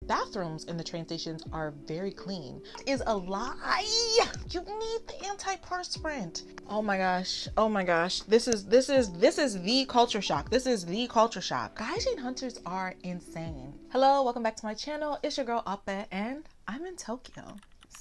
bathrooms in the train stations are very clean. Is a lie. You need the antiperspirant. Oh my gosh. Oh my gosh. This is the culture shock. This is the culture shock. Guyene Hunters are insane. Hello, welcome back to my channel. It's your girl Ape and I'm in Tokyo.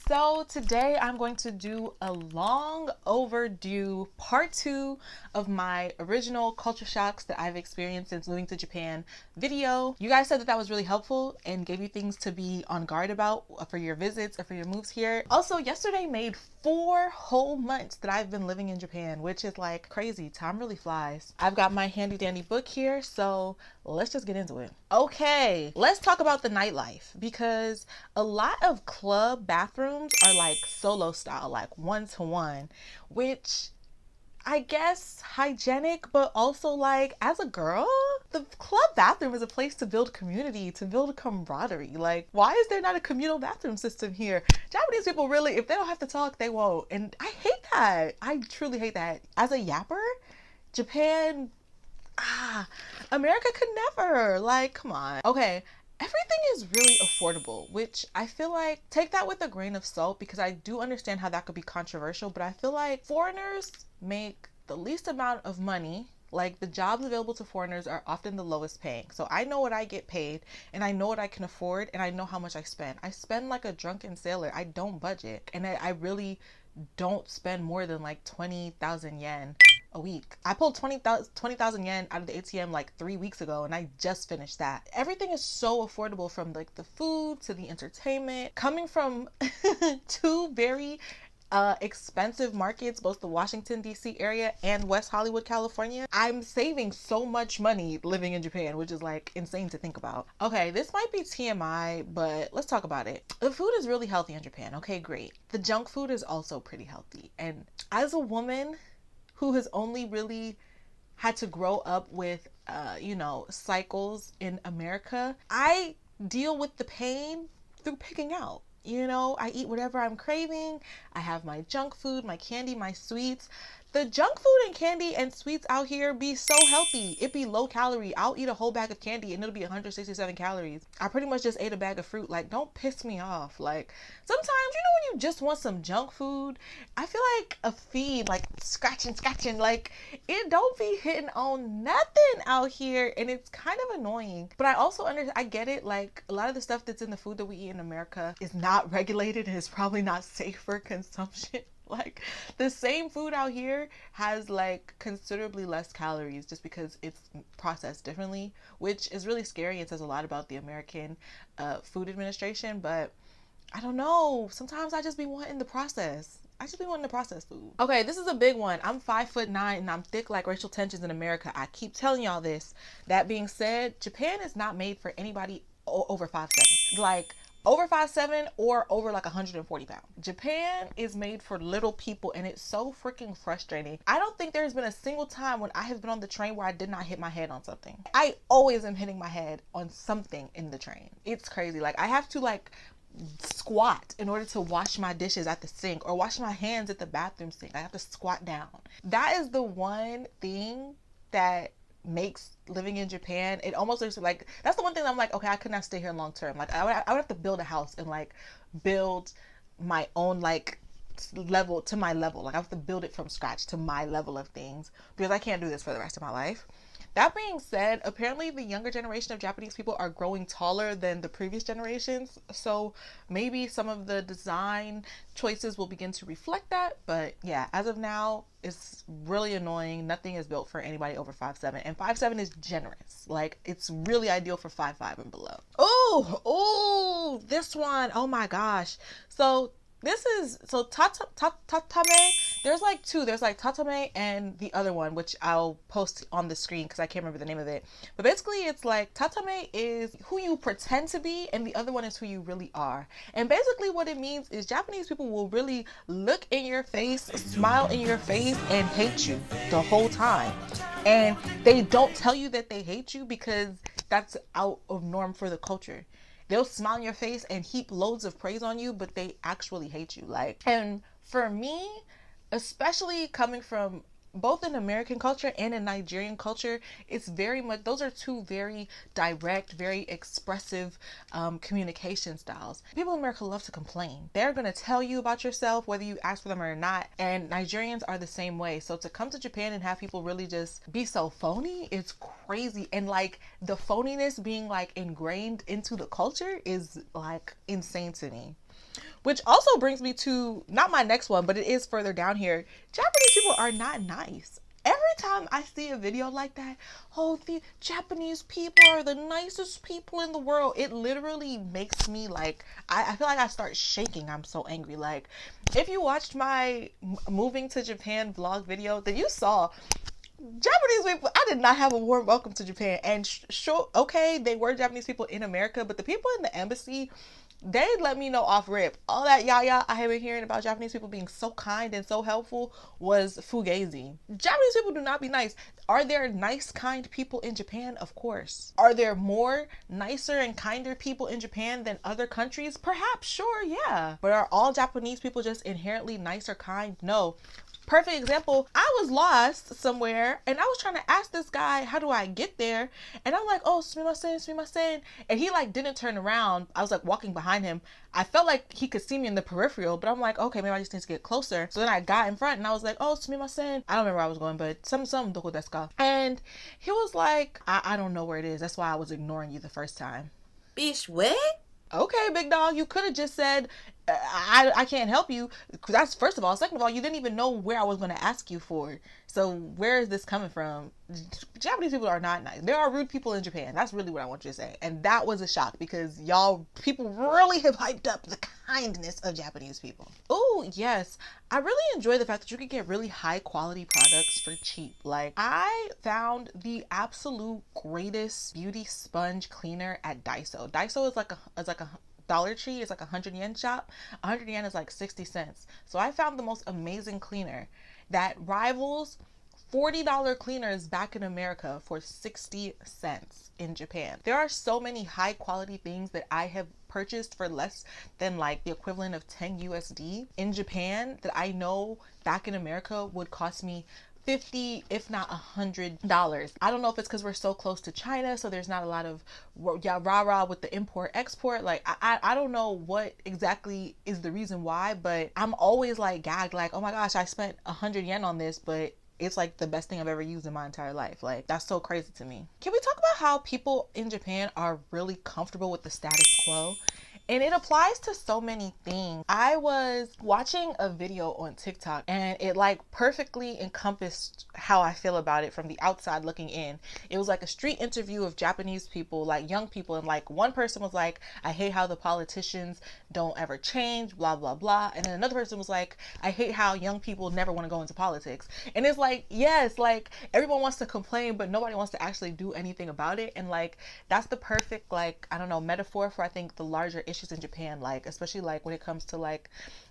So today I'm going to do a long overdue part 2 of my original culture shocks that I've experienced since moving to Japan video. You guys said that was really helpful and gave you things to be on guard about for your visits or for your moves here. Also, yesterday made 4 whole months that I've been living in Japan, which is like crazy. Time really flies. I've got my handy dandy book here, so let's just get into it. Okay, let's talk about the nightlife, because a lot of club bathrooms are like solo style, like one-to-one, which I guess hygienic, but also like as a girl, the club bathroom is a place to build community, to build camaraderie. Like, why is there not a communal bathroom system here? Japanese people really, if they don't have to talk, they won't. And I hate that. I truly hate that. As a yapper, Japan, America could never. Like, come on. Okay. Everything is really affordable, which I feel like, take that with a grain of salt, because I do understand how that could be controversial, but I feel like foreigners make the least amount of money. Like, the jobs available to foreigners are often the lowest paying. So I know what I get paid, and I know what I can afford, and I know how much I spend. I spend like a drunken sailor. I don't budget, and I really don't spend more than like 20,000 yen a week. I pulled 20,000 yen out of the ATM like 3 weeks ago, and I just finished that. Everything is so affordable, from like the food to the entertainment. Coming from 2 very expensive markets, both the Washington DC area and West Hollywood, California, I'm saving so much money living in Japan, which is like insane to think about. Okay, this might be TMI, but let's talk about it. The food is really healthy in Japan. Okay, great. The junk food is also pretty healthy. And as a woman who has only really had to grow up with cycles in America, I deal with the pain through picking out. I eat whatever I'm craving. I have my junk food, my candy, my sweets. The junk food and candy and sweets out here be so healthy. It be low calorie. I'll eat a whole bag of candy and it'll be 167 calories. I pretty much just ate a bag of fruit. Like, don't piss me off. Like, sometimes, when you just want some junk food, I feel like a feed, like scratching, like, it don't be hitting on nothing out here, and it's kind of annoying. But I also I get it. Like, a lot of the stuff that's in the food that we eat in America is not regulated and is probably not safe for consumption. Like, the same food out here has like considerably less calories just because it's processed differently, which is really scary. It says a lot about the American food administration. But I don't know, sometimes I just be wanting the process. Food. Okay, this is a big one. I'm 5'9" and I'm thick like racial tensions in America. I keep telling y'all this. That being said, Japan is not made for anybody over 5'7". Like, over 5'7" or over like 140 pounds. Japan is made for little people, and it's so freaking frustrating. I don't think there's been a single time when I have been on the train where I did not hit my head on something. I always am hitting my head on something in the train. It's crazy. Like, I have to like squat in order to wash my dishes at the sink or wash my hands at the bathroom sink. I have to squat down. That is the one thing that makes living in Japan, it almost looks like, that's the one thing I'm like, okay, I could not stay here long term. Like, I would have to build a house and like build my own like level to my level. Like, I have to build it from scratch to my level of things, because I can't do this for the rest of my life. That being said, apparently the younger generation of Japanese people are growing taller than the previous generations. So maybe some of the design choices will begin to reflect that. But yeah, as of now, it's really annoying. Nothing is built for anybody over 5'7", and 5'7" is generous. Like, it's really ideal for 5'5" and below. Oh, this one. Oh my gosh. So tatame, there's like 2. There's like tatame and the other one, which I'll post on the screen because I can't remember the name of it. But basically, it's like tatame is who you pretend to be, and the other one is who you really are. And basically what it means is Japanese people will really look in your face, smile in your face, and hate you the whole time. And they don't tell you that they hate you because that's out of norm for the culture. They'll smile in your face and heap loads of praise on you, but they actually hate you. Like, and for me, especially coming from both in American culture and in Nigerian culture, it's very much, those are two very direct, very expressive communication styles. People in America love to complain. They're going to tell you about yourself whether you ask for them or not, and Nigerians are the same way. So to come to Japan and have people really just be so phony, it's crazy. And like the phoniness being like ingrained into the culture is like insane to me. Which also brings me to not my next one, but it is further down here. Japanese people are not nice. Every time I see a video like that, oh, the Japanese people are the nicest people in the world, it literally makes me like, I feel like I start shaking. I'm so angry. Like, if you watched my moving to Japan vlog video, then you saw Japanese people, I did not have a warm welcome to Japan. And sure, okay, they were Japanese people in America, but the people in the embassy, they let me know off rip. All that yaya I have been hearing about Japanese people being so kind and so helpful was fugazi. Japanese people do not be nice. Are there nice, kind people in Japan? Of course. Are there more nicer and kinder people in Japan than other countries? Perhaps, sure, yeah. But are all Japanese people just inherently nice or kind? No. Perfect example, I was lost somewhere and I was trying to ask this guy, how do I get there? And I'm like, oh, sumimasen. And he like didn't turn around. I was like walking behind him. I felt like he could see me in the peripheral, but I'm like, okay, maybe I just need to get closer. So then I got in front and I was like, oh, sumimasen. I don't remember where I was going, but some doko desu ka. And he was like, I don't know where it is. That's why I was ignoring you the first time. Bitch, what? Okay, big dog, you could have just said, I can't help you. That's first of all. Second of all, you didn't even know where I was going to ask you for. So where is this coming from? Japanese people are not nice. There are rude people in Japan. That's really what I want you to say. And that was a shock because y'all people really have hyped up the kindness of Japanese people. Oh, yes. I really enjoy the fact that you can get really high quality products for cheap. Like, I found the absolute greatest beauty sponge cleaner at Daiso. Daiso is like a Dollar Tree is like 100 yen shop. 100 yen is like 60 cents. So I found the most amazing cleaner that rivals $40 cleaners back in America for 60 cents in Japan. There are so many high quality things that I have purchased for less than like the equivalent of 10 USD in Japan that I know back in America would cost me $50, if not $100. I don't know if it's because we're so close to China, so there's not a lot of rah-rah with the import-export. Like, I don't know what exactly is the reason why, but I'm always like gagged, like, oh my gosh, I spent 100 yen on this, but it's like the best thing I've ever used in my entire life. Like, that's so crazy to me. Can we talk about how people in Japan are really comfortable with the status quo? And it applies to so many things. I was watching a video on TikTok and it like perfectly encompassed how I feel about it from the outside looking in. It was like a street interview of Japanese people, like young people. And like one person was like, I hate how the politicians don't ever change, blah, blah, blah. And then another person was like, I hate how young people never want to go into politics. And it's like, yes, like everyone wants to complain, but nobody wants to actually do anything about it. And like, that's the perfect, like, I don't know, metaphor for I think the larger issues in Japan, like especially like when it comes to like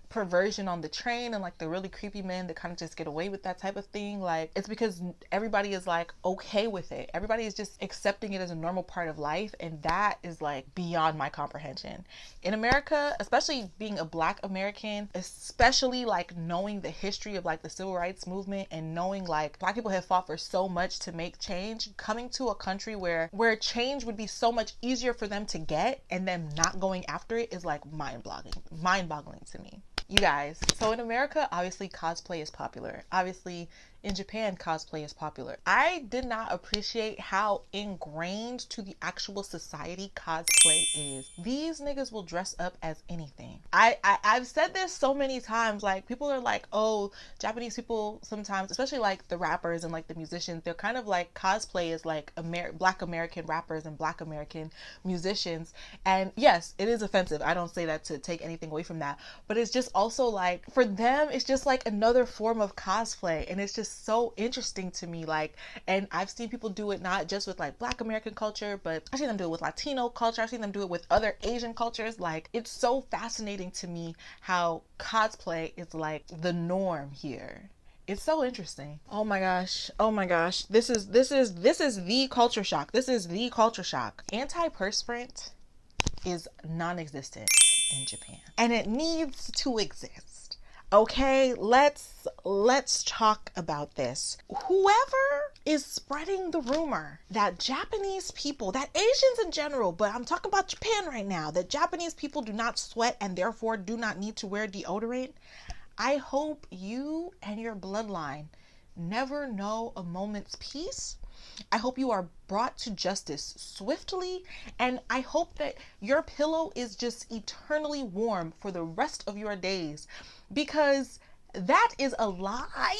perversion on the train and like the really creepy men that kind of just get away with that type of thing. Like, it's because everybody is like okay with it. Everybody is just accepting it as a normal part of life, and that is like beyond my comprehension. In America, especially being a Black American, especially like knowing the history of like the civil rights movement and knowing like Black people have fought for so much to make change, coming to a country where change would be so much easier for them to get and them not going after it is like mind-boggling to me. You guys, so in America, obviously cosplay is popular. Obviously in Japan, cosplay is popular. I did not appreciate how ingrained to the actual society cosplay is. These niggas will dress up as anything. I've said this so many times, like people are like, oh, Japanese people sometimes, especially like the rappers and like the musicians, they're kind of like cosplay is like Black American rappers and Black American musicians. And yes, it is offensive. I don't say that to take anything away from that, but it's just also like for them, it's just like another form of cosplay. And it's just so interesting to me. Like, and I've seen people do it not just with like Black American culture, but I've seen them do it with Latino culture. I've seen them do it with other Asian cultures. Like, it's so fascinating to me how cosplay is like the norm here. It's so interesting. Oh my gosh. Oh my gosh. This is the culture shock. This is the culture shock. Anti-perspirant is non-existent in Japan, and it needs to exist. Okay, let's talk about this. Whoever is spreading the rumor that Japanese people, that Asians in general, but I'm talking about Japan right now, that Japanese people do not sweat and therefore do not need to wear deodorant, I hope you and your bloodline never know a moment's peace. I hope you are brought to justice swiftly, and I hope that your pillow is just eternally warm for the rest of your days, because that is a lie.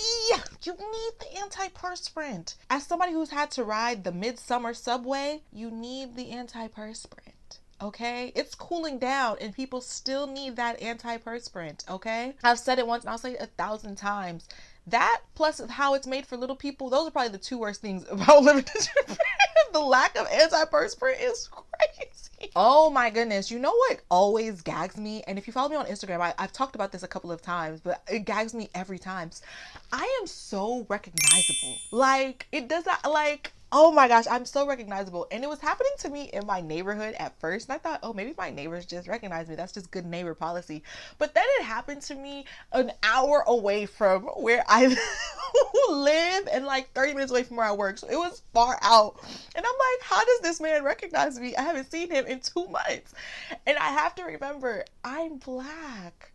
You need the antiperspirant. As somebody who's had to ride the midsummer subway, you need the antiperspirant. Okay, it's cooling down and people still need that antiperspirant. Okay, I've said it once and I'll say it 1,000 times. That plus how it's made for little people, those are probably the two worst things about living in Japan. The lack of antiperspirant is crazy. Oh my goodness. You know what always gags me? And if you follow me on Instagram, I've talked about this a couple of times, but it gags me every time. I am so recognizable. Like, it does not, like, oh my gosh, I'm so recognizable. And it was happening to me in my neighborhood at first. And I thought, oh, maybe my neighbors just recognize me. That's just good neighbor policy. But then it happened to me an hour away from where I live and like 30 minutes away from where I work. So it was far out. And I'm like, how does this man recognize me? I haven't seen him in 2 months. And I have to remember, I'm black.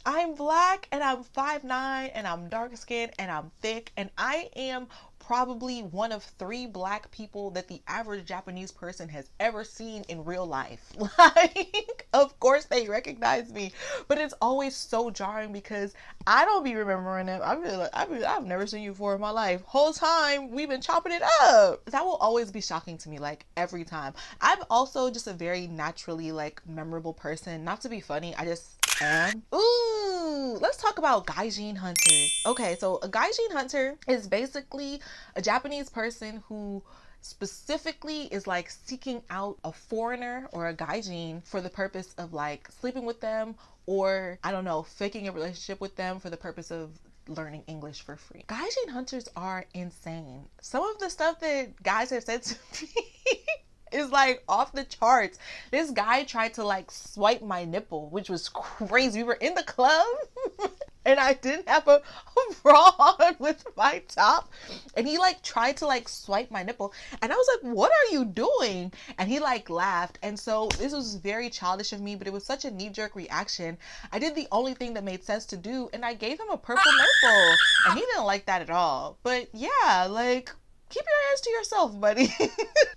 I'm black and I'm 5'9" and I'm dark skinned and I'm thick, and I am probably one of 3 black people that the average Japanese person has ever seen in real life. Like, of course they recognize me, but it's always so jarring because I don't be remembering them. I be like, I've never seen you before in my life. Whole time we've been chopping it up. That will always be shocking to me, like every time. I'm also just a very naturally like memorable person. Not to be funny, I just am. Ooh, let's talk about Guyene Hunters. Okay, so a Guyene Hunter is basically a Japanese person who specifically is like seeking out a foreigner or a gaijin for the purpose of like sleeping with them, or I don't know, faking a relationship with them for the purpose of learning English for free. Gaijin hunters are insane. Some of the stuff that guys have said to me is like off the charts. This guy tried to like swipe my nipple, which was crazy. We were in the club and I didn't have a bra on with my top, and he like tried to like swipe my nipple, and I was like, what are you doing? And he like laughed. And so this was very childish of me, but it was such a knee-jerk reaction. I did the only thing that made sense to do, and I gave him a purple nipple, and he didn't like that at all. But yeah, like, keep your hands to yourself, buddy.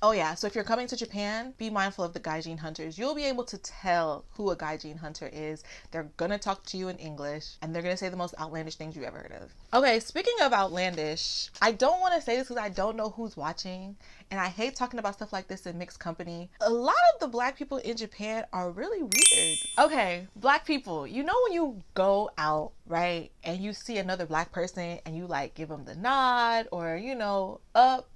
Oh yeah, so if you're coming to Japan, be mindful of the Gaijin hunters. You'll be able to tell who a Gaijin hunter is. They're gonna talk to you in English, and they're gonna say the most outlandish things you've ever heard of. Okay, speaking of outlandish, I don't want to say this because I don't know who's watching, and I hate talking about stuff like this in mixed company. A lot of the black people in Japan are really weird. Okay, black people, you know when you go out, right, and you see another black person and you like give them the nod, or you know, up,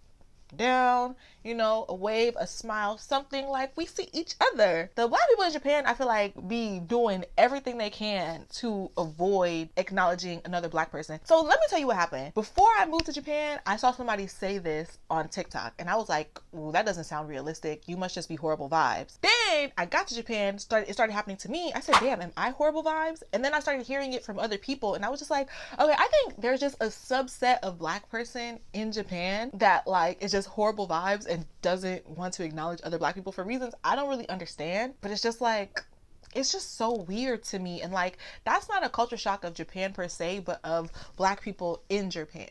down, you know, a wave, a smile, something, like we see each other. The black people in Japan, I feel like, be doing everything they can to avoid acknowledging another black person. So let me tell you what happened. Before I moved to Japan, I saw somebody say this on TikTok, and I was like, ooh, that doesn't sound realistic. You must just be horrible vibes. Then I got to Japan, it started happening to me. I said, damn, am I horrible vibes? And then I started hearing it from other people, and I was just like, okay, I think there's just a subset of black person in Japan that like is just horrible vibes and doesn't want to acknowledge other black people for reasons I don't really understand. But it's just like, it's just so weird to me. And like, that's not a culture shock of Japan per se, but of black people in Japan.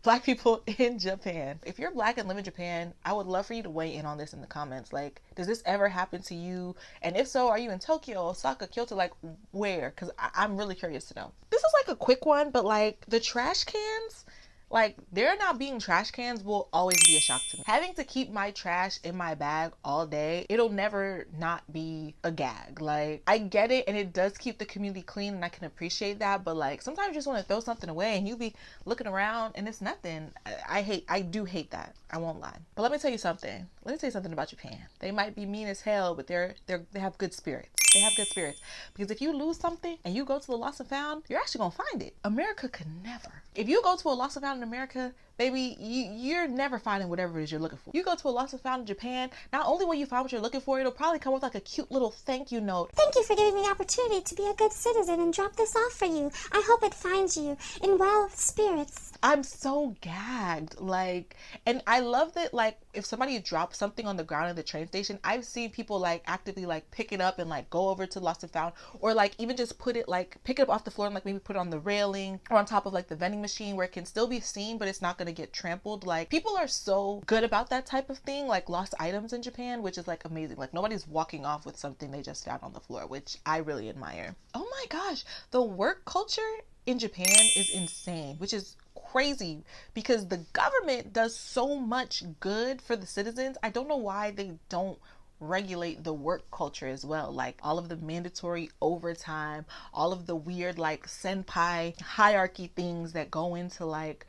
Black people in Japan. If you're black and live in Japan, I would love for you to weigh in on this in the comments. Like, does this ever happen to you? And if so, are you in Tokyo, Osaka, Kyoto? Like, where? Because I'm really curious to know. This is like a quick one, but like the trash cans, like, there not being trash cans will always be a shock to me. Having to keep my trash in my bag all day, it'll never not be a gag. Like, I get it, and it does keep the community clean, and I can appreciate that, but like, sometimes you just want to throw something away, and you be looking around, and it's nothing. I do hate that. I won't lie. But let me tell you something. Let me tell you something about Japan. They might be mean as hell, but they have good spirits. They have good spirits. Because if you lose something and you go to the lost and found, you're actually gonna find it. America could never. If you go to a lost and found in America, baby, you're never finding whatever it is you're looking for. You go to a lost and found in Japan, not only will you find what you're looking for, it'll probably come with like a cute little thank you note. Thank you for giving me the opportunity to be a good citizen and drop this off for you. I hope it finds you in well spirits. I'm so gagged. Like, and I love that, like, if somebody drops something on the ground at the train station, I've seen people like actively like pick it up and like go over to lost and found, or like even just put it, like pick it up off the floor and like maybe put it on the railing or on top of like the vending machine where it can still be seen but it's not going to get trampled. Like, people are so good about that type of thing, like lost items in Japan, which is like amazing. Like, nobody's walking off with something they just found on the floor, which I really admire. Oh my gosh, the work culture in Japan is insane, which is crazy because the government does so much good for the citizens. I don't know why they don't regulate the work culture as well. Like, all of the mandatory overtime, all of the weird like senpai hierarchy things that go into like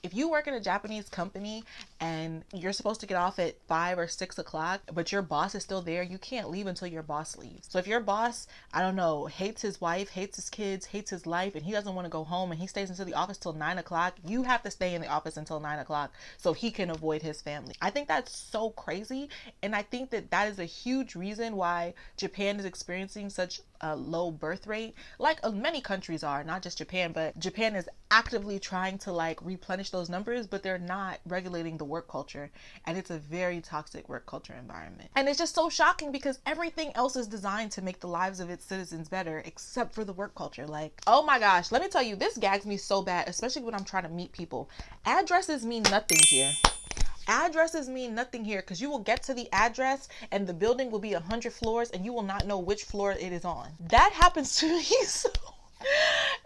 if you work in a Japanese company and you're supposed to get off at 5 or 6 o'clock, but your boss is still there, you can't leave until your boss leaves. So if your boss, I don't know, hates his wife, hates his kids, hates his life, and he doesn't want to go home and he stays into the office till 9 o'clock, you have to stay in the office until 9 o'clock so he can avoid his family. I think that's so crazy. And I think that that is a huge reason why Japan is experiencing such a low birth rate, like many countries are, not just Japan, but Japan is actively trying to like replenish those numbers, but they're not regulating the work culture, and it's a very toxic work culture environment. And it's just so shocking because everything else is designed to make the lives of its citizens better except for the work culture. Like, oh my gosh, let me tell you, this gags me so bad, especially when I'm trying to meet people. Addresses mean nothing here. Addresses mean nothing here because you will get to the address and the building will be 100 floors and you will not know which floor it is on. That happens to me so, and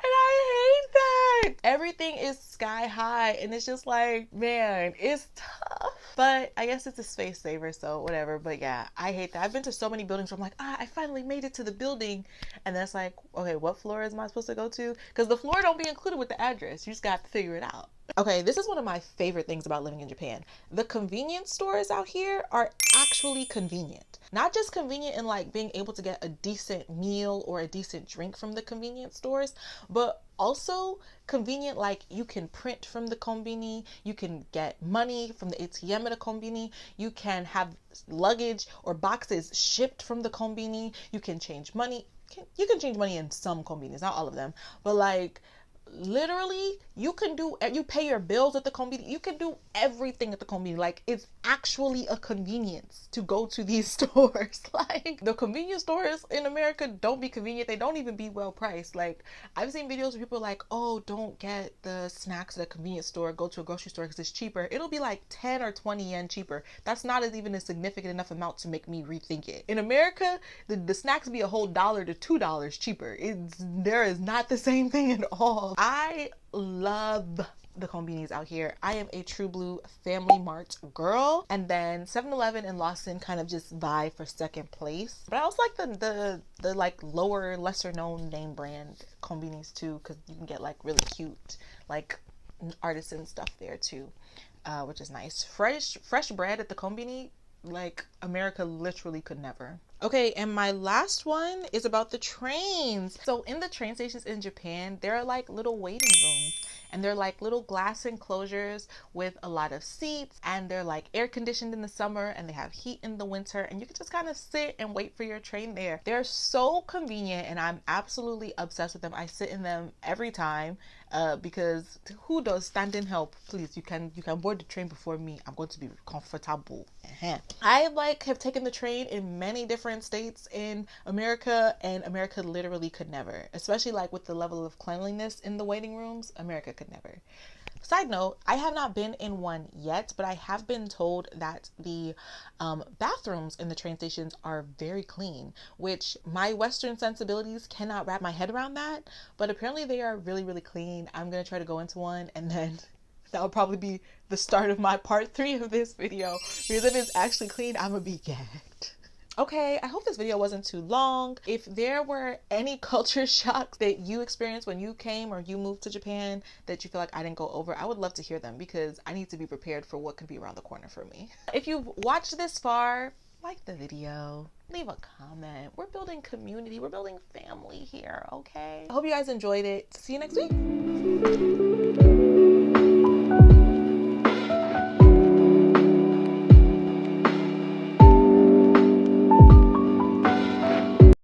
I hate that. Everything is sky high and it's just like, man, it's tough. But I guess it's a space saver, so whatever. But yeah, I hate that. I've been to so many buildings where I'm like, I finally made it to the building. And that's like, okay, what floor am I supposed to go to? Because the floor don't be included with the address. You just got to figure it out. Okay, this is one of my favorite things about living in Japan. The convenience stores out here are actually convenient. Not just convenient in like being able to get a decent meal or a decent drink from the convenience stores, but also convenient like you can print from the kombini, you can get money from the ATM at a kombini, you can have luggage or boxes shipped from the kombini, you can change money. You can change money in some kombinis, not all of them, but like literally you pay your bills at the kombini, you can do everything at the kombini. Like, it's actually a convenience to go to these stores. Like, the convenience stores in America don't be convenient, they don't even be well priced. Like, I've seen videos where people are like, oh, don't get the snacks at a convenience store, go to a grocery store because it's cheaper. It'll be like 10 or 20 yen cheaper. That's not even a significant enough amount to make me rethink it. In America, the snacks be a whole $1 to $2 cheaper. There is not the same thing at all. I love the kombinis out here. I am a true blue Family Mart girl, and then 7-Eleven and Lawson kind of just vie for second place. But I also like the like lower, lesser known name brand kombinis too, because you can get like really cute like artisan stuff there too, which is nice. Fresh bread at the kombini, like America literally could never. Okay, and my last one is about the trains. So in the train stations in Japan, there are like little waiting rooms, and they're like little glass enclosures with a lot of seats, and they're like air conditioned in the summer and they have heat in the winter, and you can just kind of sit and wait for your train there. They're so convenient and I'm absolutely obsessed with them. I sit in them every time because who does stand-in help? Please, you can board the train before me. I'm going to be comfortable. I like have taken the train in many different states in America, and America literally could never, especially like with the level of cleanliness in the waiting rooms. America could never. Side note, I have not been in one yet, but I have been told that the bathrooms in the train stations are very clean, which my Western sensibilities cannot wrap my head around that, but apparently they are really, really clean. I'm going to try to go into one, and then that will probably be the start of my part 3 of this video, because if it's actually clean, I'm going to be gagged. Okay, I hope this video wasn't too long. If there were any culture shocks that you experienced when you came or you moved to Japan that you feel like I didn't go over, I would love to hear them because I need to be prepared for what could be around the corner for me. If you've watched this far, like the video, leave a comment. We're building community, we're building family here, okay? I hope you guys enjoyed it. See you next week.